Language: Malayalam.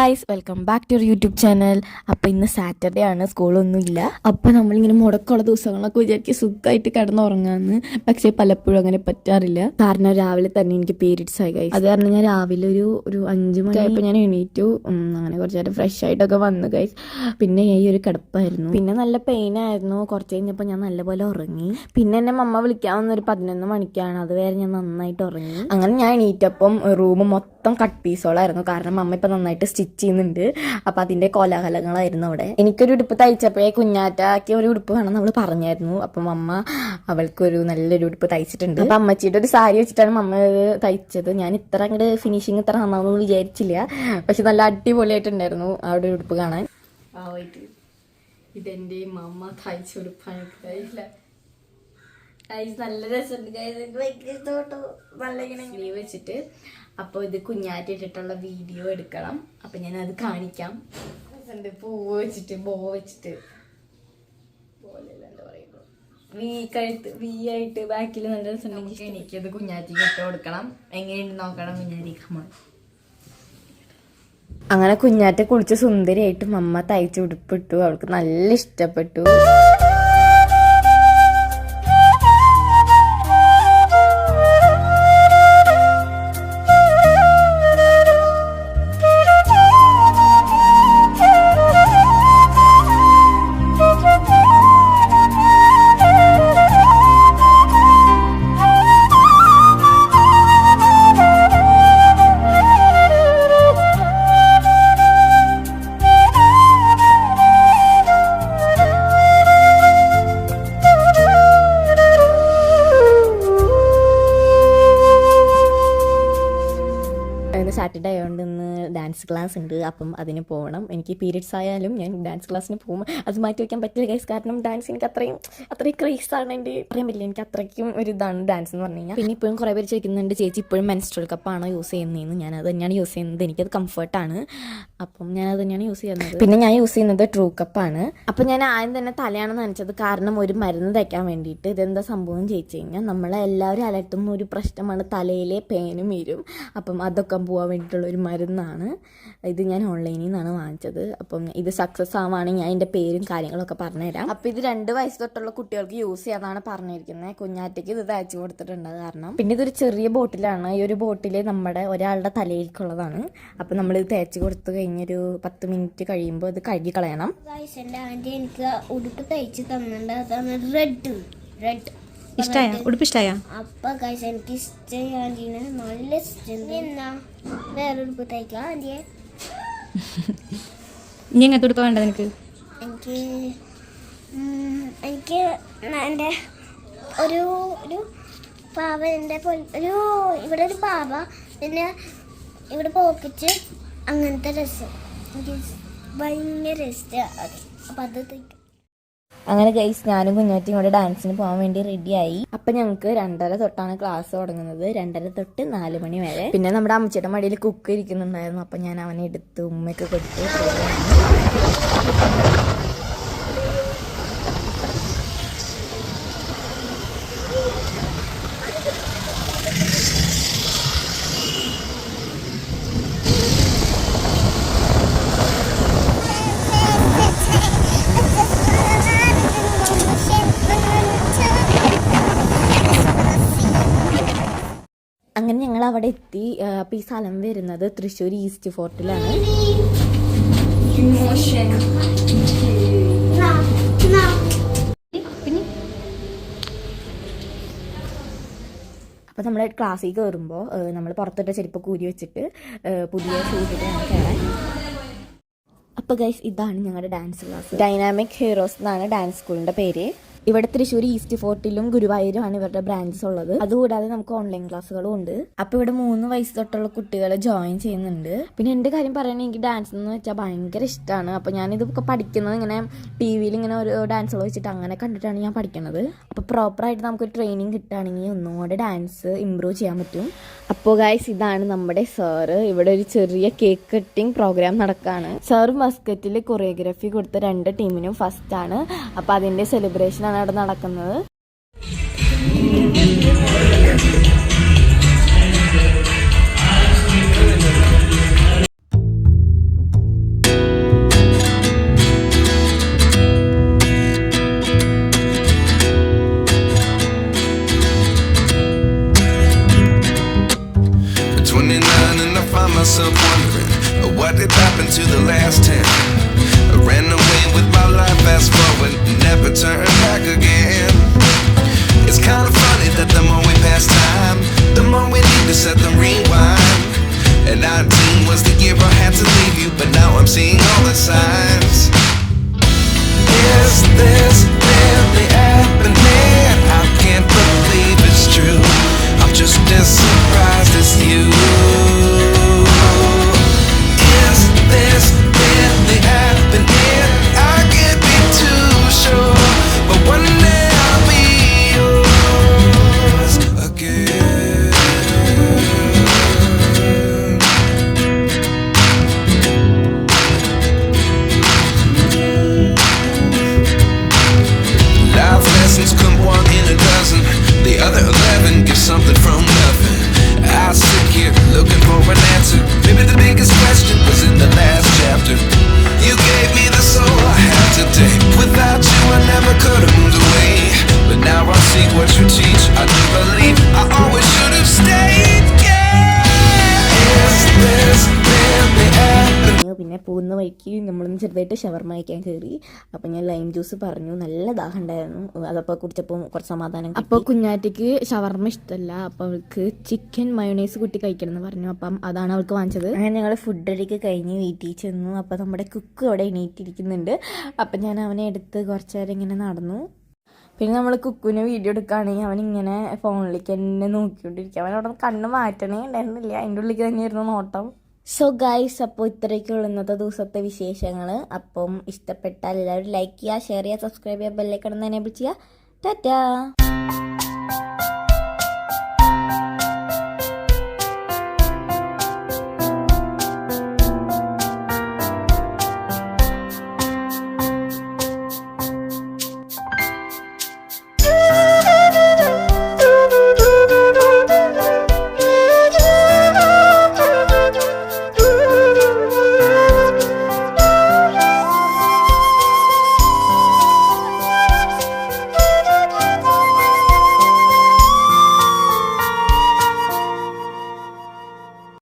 Guys, welcome back to your YouTube channel. അപ്പോൾ ഇന്ന് സാറ്റർഡേ ആണ്, സ്കൂളൊന്നുമില്ല. അപ്പോൾ നമ്മളിങ്ങനെ മുടക്കമുള്ള ദിവസങ്ങളൊക്കെ വിചാരിക്കും സുഖമായിട്ട് കിടന്നുറങ്ങാമെന്ന്. പക്ഷേ പലപ്പോഴും അങ്ങനെ പറ്റാറില്ല. കാരണം രാവിലെ തന്നെ എനിക്ക് പീരീഡ്സ് ആയി ഗൈസ്. അത് കാരണം ഞാൻ രാവിലെ ഒരു 5 മണി ആയപ്പോൾ ഞാൻ എണീറ്റു. അങ്ങനെ കുറച്ച് നേരം ഫ്രഷ് ആയിട്ടൊക്കെ വന്നു ഗൈസ്. പിന്നെ ഈ ഒരു കിടപ്പായിരുന്നു. പിന്നെ നല്ല പെയിൻ ആയിരുന്നു. കുറച്ച് കഴിഞ്ഞപ്പോൾ ഞാൻ നല്ലപോലെ ഉറങ്ങി. പിന്നെ എന്നെ മമ്മ വിളിക്കാൻ വന്നൊരു 11 മണിക്കാണ്. അതുവരെ ഞാൻ നന്നായിട്ട് ഉറങ്ങി. അങ്ങനെ ഞാൻ എണീറ്റപ്പം റൂം മൊത്തം കട്ട് പീസോളായിരുന്നു. കാരണം മമ്മ ഇപ്പം നന്നായിട്ട് സ്റ്റിച്ച് ചെയ്യുന്നുണ്ട്. അപ്പം അതിൻ്റെ കോലാഹലങ്ങളായിരുന്നു അവിടെ. എനിക്കൊരു ഉടുപ്പ് തയ്ച്ചപ്പോഴേ കുഞ്ഞാറ്റാക്കിയ ഒരു ഉടുപ്പ് വേണം നമ്മൾ പറഞ്ഞായിരുന്നു. അപ്പം അമ്മ അവൾക്കൊരു നല്ലൊരു ഉടുപ്പ് തയ്ച്ചിട്ടുണ്ട്. അപ്പം അമ്മച്ചിയുടെ ഒരു സാരി വെച്ചിട്ടാണ് മമ്മ തയ്ച്ചത്. ഞാൻ ഇത്ര അങ്ങോട്ട് ഫിനിഷിങ് ഇത്ര നന്നാവുമെന്ന് വിചാരിച്ചില്ല. പക്ഷെ നല്ല അടിപൊളിയായിട്ടുണ്ടായിരുന്നു ആ ഒരു ഉടുപ്പ് കാണാൻ. ഇതെൻ്റെ മമ്മ തയ്ച്ച ഉടുപ്പാണ്. നല്ല രസമുണ്ട്. നല്ല ഇങ്ങനെ സ്ലീവ് വെച്ചിട്ട്. അപ്പോൾ ഇത് കുഞ്ഞാറ്റിട്ടിട്ടുള്ള വീഡിയോ എടുക്കണം. അപ്പം ഞാനത് കാണിക്കാം. പൂവ് വെച്ചിട്ട് ബോ വെച്ചിട്ട് എന്താ പറയുമ്പോൾ വി ആയിട്ട് ബാക്കിൽ നല്ല രസമുണ്ടെങ്കിൽ എനിക്കത് കുഞ്ഞാറ്റിക്ക് ഇട്ട് കൊടുക്കണം. എങ്ങനെയുണ്ട് നോക്കണം കുഞ്ഞാറ്റിക്ക്. അങ്ങനെ കുഞ്ഞാറ്റ കുളിച്ച് സുന്ദരിയായിട്ട് മമ്മ തയ്ച്ച് ഉടുപ്പിട്ടു. അവൾക്ക് നല്ല ഇഷ്ടപ്പെട്ടു. സാറ്റർഡേ ആയതുകൊണ്ട് ഇന്ന് ഡാൻസ് ക്ലാസ് ഉണ്ട്. അപ്പം അതിന് പോകണം. എനിക്ക് പീരീഡ്സ് ആയാലും ഞാൻ ഡാൻസ് ക്ലാസ്സിന് പോകും. അത് മാറ്റി വയ്ക്കാൻ പറ്റില്ല ഗൈസ്. കാരണം ഡാൻസ് എനിക്ക് അത്രയും ക്രേസാണ്. എൻ്റെ പറയാൻ പറ്റില്ല, എനിക്ക് അത്രയ്ക്കും ഒരു ഇതാണ് ഡാൻസ് എന്ന് പറഞ്ഞു കഴിഞ്ഞാൽ. പിന്നെ ഇപ്പോഴും കുറേ പേര് ചോദിക്കുന്നുണ്ട്, ചേച്ചി ഇപ്പോഴും മെൻസ്ട്രൽ കപ്പാണോ യൂസ് ചെയ്യുന്നതെന്ന്. ഞാനത് തന്നെയാണ് യൂസ് ചെയ്യുന്നത്. എനിക്കത് കംഫർട്ടാണ്. അപ്പം ഞാനത് തന്നെയാണ് യൂസ് ചെയ്യുന്നത്. പിന്നെ ഞാൻ യൂസ് ചെയ്യുന്നത് ട്രൂ കപ്പാണ്. അപ്പം ഞാൻ ആദ്യം തന്നെ തലയാണ് നനച്ചത്. കാരണം ഒരു മരുന്ന് തയ്ക്കാൻ വേണ്ടിയിട്ട്. ഇതെന്താ സംഭവം ചോദിച്ചു കഴിഞ്ഞാൽ, നമ്മളെല്ലാവരും അലട്ടുന്ന ഒരു പ്രശ്നമാണ് തലയിലെ പേനും വീരും. അപ്പം അതൊക്കെ പോകാൻ വേണ്ടിയിട്ടുള്ള ഒരു മരുന്നാണ് ഇത്. ഞാൻ ഓൺലൈനിൽ നിന്നാണ് വാങ്ങിച്ചത്. അപ്പം ഇത് സക്സസ് ആവുകയാണെങ്കിൽ ഞാൻ എൻ്റെ പേരും കാര്യങ്ങളൊക്കെ പറഞ്ഞുതരാം. അപ്പം ഇത് 2 വയസ്സ് തൊട്ടുള്ള കുട്ടികൾക്ക് യൂസ് ചെയ്യാന്നാണ് പറഞ്ഞിരിക്കുന്നത്. കുഞ്ഞാറ്റയ്ക്ക് ഇത് തയ്ച്ചു കൊടുത്തിട്ടുണ്ട് കാരണം. പിന്നെ ഇതൊരു ചെറിയ ബോട്ടിലാണ്. ഈ ഒരു ബോട്ടിൽ നമ്മുടെ ഒരാളുടെ തലയിലേക്കുള്ളതാണ്. അപ്പം നമ്മളിത് തേച്ച് കൊടുത്തു കഴിഞ്ഞൊരു 10 മിനിറ്റ് കഴിയുമ്പോൾ ഇത് കഴുകി കളയണം. എൻ്റെ ആൻറ്റി എനിക്ക് ഉടുപ്പ് തയ്ച്ച് തന്നിട്ടുണ്ട്. അതാണ് റെഡ് ഇഷ്ടായ ഉടുപ്പ് ഇഷ്ടായ? അപ്പൊ ഗൈസ് എനിക്ക് ഇഷ്ടമായി. ആൻറ്റീനെ നല്ല ഇഷ്ടം. എന്നാ വേറെ ഉടുപ്പ് തയ്ക്കാം ആൻറ്റിയെ. നീ എങ്ങനത്തെ ഉടുപ്പ് വേണ്ടത് നിനക്ക്? എനിക്ക് എൻ്റെ ഒരു പാവ, എൻ്റെ ഒരു ഇവിടെ ഒരു പാവ, പിന്നെ ഇവിടെ പോക്കറ്റ്, അങ്ങനത്തെ രസം എനിക്ക് ഭയങ്കര ഇഷ്ടമാണ്. അപ്പം അത് തയ്ക്കും. അങ്ങനെ ഗൈസ്, ഞാനും കുഞ്ഞാറ്റും കൂടെ ഡാൻസിന് പോകാൻ വേണ്ടി റെഡിയായി. അപ്പം ഞങ്ങൾക്ക് 2:30 തൊട്ടാണ് ക്ലാസ് തുടങ്ങുന്നത്. 2:30 തൊട്ട് 4 മണി വരെ. പിന്നെ നമ്മുടെ അമ്മച്ചിയുടെ മടിയിൽ കുക്ക് ഇരിക്കുന്നുണ്ടായിരുന്നു. അപ്പം ഞാൻ അവനെ എടുത്ത് ഉമ്മയൊക്കെ കൊടുത്ത് അങ്ങനെ ഞങ്ങൾ അവിടെ എത്തി. അപ്പം ഈ സ്ഥലം വരുന്നത് തൃശ്ശൂർ ഈസ്റ്റ് ഫോർട്ടിലാണ്. അപ്പം നമ്മൾ ക്ലാസ്സിൽ കയറുമ്പോൾ നമ്മൾ പുറത്തിട്ട ചെരുപ്പ് കൂരി വെച്ചിട്ട് പുതിയ ഷൂസിട്ട് ഞങ്ങൾ കയറാൻ. അപ്പോൾ ഗൈസ്, ഇതാണ് ഞങ്ങളുടെ ഡാൻസ് ക്ലാസ്. ഡൈനാമിക് ഹീറോസ് എന്നാണ് ഡാൻസ് സ്കൂളിൻ്റെ പേര്. ഇവിടെ തൃശ്ശൂർ ഈസ്റ്റ് ഫോർട്ടിലും ഗുരുവായൂരുമാണ് ഇവരുടെ ബ്രാഞ്ചസ് ഉള്ളത്. അതുകൂടാതെ നമുക്ക് ഓൺലൈൻ ക്ലാസ്സുകളും ഉണ്ട്. അപ്പോൾ ഇവിടെ 3 വയസ്സ് തൊട്ടുള്ള കുട്ടികൾ ജോയിൻ ചെയ്യുന്നുണ്ട്. പിന്നെ എൻ്റെ കാര്യം പറയുകയാണെങ്കിൽ എനിക്ക് ഡാൻസ് എന്ന് വെച്ചാൽ ഭയങ്കര ഇഷ്ടമാണ്. അപ്പോൾ ഞാനിതൊക്കെ പഠിക്കുന്നത് ഇങ്ങനെ TV-യിൽ ഇങ്ങനെ ഓരോ ഡാൻസുകൾ വെച്ചിട്ട് അങ്ങനെ കണ്ടിട്ടാണ് ഞാൻ പഠിക്കുന്നത്. അപ്പോൾ പ്രോപ്പറായിട്ട് നമുക്ക് ട്രെയിനിങ് കിട്ടുകയാണെങ്കിൽ ഒന്നുകൂടെ ഡാൻസ് ഇമ്പ്രൂവ് ചെയ്യാൻ പറ്റും. അപ്പോൾ ഗൈസ്, ഇതാണ് നമ്മുടെ സാറ്. ഇവിടെ ഒരു ചെറിയ കേക്ക് കട്ടിങ് പ്രോഗ്രാം നടക്കുകയാണ്. സാറ് മസ്കറ്റിൽ കൊറിയോഗ്രാഫി കൊടുത്ത 2 ടീമിനും ഫസ്റ്റാണ്. അപ്പോൾ അതിൻ്റെ സെലിബ്രേഷൻ അവിടെ നടക്കുന്നത്. 29 and I find myself wondering what did happen to the last 10. I ran away with my life, fast forward, never turn back again. It's kind of funny that the more we pass time, the more we need to set the rewind. And 19 was the year I had to leave you, but now I'm seeing all the signs. Is this really happening? I can't believe it's true. I'm just as surprised as you. Is this really happening? I can't be too sure, but one day I'll be yours again. Life lessons come one in a dozen. The other 11 give something from nothing. I sit here looking for an answer. Maybe the biggest question was in the last chapter. You gave me the soul I have today. Without you I never could have moved away. But now I see what you teach. I do believe I always should have stayed. Yeah. Is this really happening? പിന്നെ പോകുന്ന വഴിക്ക് നമ്മളൊന്ന് ചെറുതായിട്ട് ഷവർമ കഴിക്കാൻ കയറി. അപ്പം ഞാൻ ലൈം ജ്യൂസ് പറഞ്ഞു, നല്ല ദാഹം ഉണ്ടായിരുന്നു. അതപ്പോൾ കുടിച്ചപ്പോൾ കുറച്ച് സമാധാനം. അപ്പോൾ കുഞ്ഞാറ്റയ്ക്ക് ഷവർമ ഇഷ്ടമല്ല, അപ്പോൾ അവൾക്ക് ചിക്കൻ മയോണൈസ് കൂട്ടി കഴിക്കണം എന്ന് പറഞ്ഞു. അപ്പം അതാണ് അവൾക്ക് വാങ്ങിച്ചത്. അങ്ങനെ ഞങ്ങൾ ഫുഡൊക്കെ കഴിഞ്ഞ് വീട്ടിൽ ചെന്നു. അപ്പോൾ നമ്മുടെ കുക്ക് അവിടെ എണീറ്റിരിക്കുന്നുണ്ട്. അപ്പം ഞാൻ അവനെ എടുത്ത് കുറച്ച് നേരം ഇങ്ങനെ നടന്നു. പിന്നെ നമ്മൾ കുക്കുവിനെ വീഡിയോ എടുക്കുകയാണെങ്കിൽ അവനിങ്ങനെ ഫോണിലേക്ക് തന്നെ നോക്കിക്കൊണ്ടിരിക്കുക. അവൻ അവിടെ കണ്ണ് മാറ്റണേ ഉണ്ടായിരുന്നില്ല, അതിൻ്റെ ഉള്ളിലേക്ക് തന്നെയായിരുന്നു നോട്ടം. സോ ഗൈസ്, അപ്പോൾ ഇത്രയൊക്കെയുള്ള ഇന്നത്തെ ദിവസത്തെ വിശേഷങ്ങൾ. അപ്പം ഇഷ്ടപ്പെട്ടാൽ എല്ലാവരും ലൈക്ക് ചെയ്യുക, ഷെയർ ചെയ്യുക, സബ്സ്ക്രൈബ് ചെയ്യുക, ബെല്ലൈക്കൺ എനേബിൾ ചെയ്യുക. ടാറ്റാ.